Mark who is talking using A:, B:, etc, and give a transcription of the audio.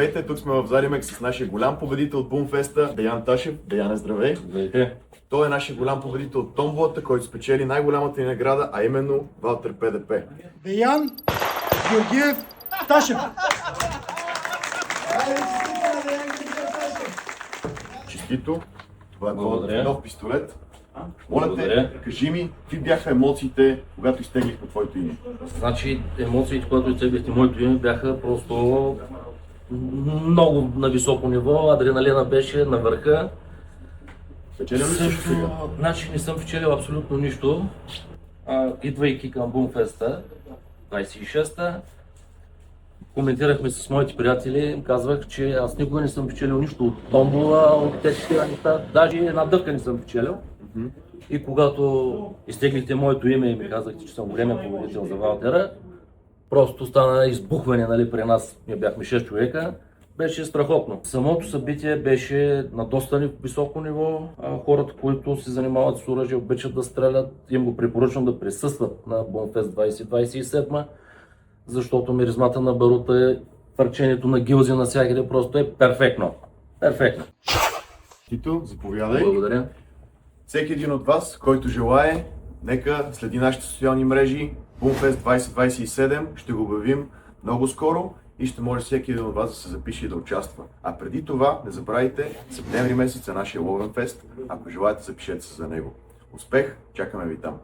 A: Здравейте, тук сме в Заримек с нашия голям победител от Бумфеста, Деян Ташев. Деяне, здравей!
B: Здравейте!
A: Той е нашия голям победител от Томболата, който спечели най-голямата ни награда, а именно Валтер ПДП.
C: Деян Георгиев Ташев.
A: Честито! Това е
B: Благодаря.
A: нов пистолет. Моля те,
B: Благодаря.
A: кажи ми, какви бяха емоциите, когато изтеглихме твоето име?
B: Значи емоциите, когато изтеглихте моето име, бяха просто много на високо ниво, адреналина беше на върха.
A: Спечелил ли си сега?
B: Значи не съм вчелил абсолютно нищо, идвайки към Бумфеста 26-та. Коментирахме с моите приятели, казвах, че аз никога не съм печелил нищо от томбола, от тези неща, даже една дъвка не съм печелил. И когато изтеглихте моето име и ми казахте, че съм големия победител за Валтера, просто стана избухване, нали, при нас, ние бяхме 6 човека, беше страхотно. Самото събитие беше на доста високо ниво. Хората, които се занимават с оръжие, обичат да стрелят, им го препоръчвам да присъстват на Бумфест 2027, защото миризмата на барута, фърчението на гилзи навсякъде просто е перфектно. Перфектно.
A: Тито, заповядай.
B: Благодаря.
A: Всеки един от вас, който желае, нека следи нашите социални мрежи. Бумфест 2027 ще го обявим много скоро и ще може всеки един от вас да се запише и да участва. А преди това, не забравяйте, септември месец е нашия Ловен фест. Ако желаете, запишете се за него. Успех! Чакаме ви там!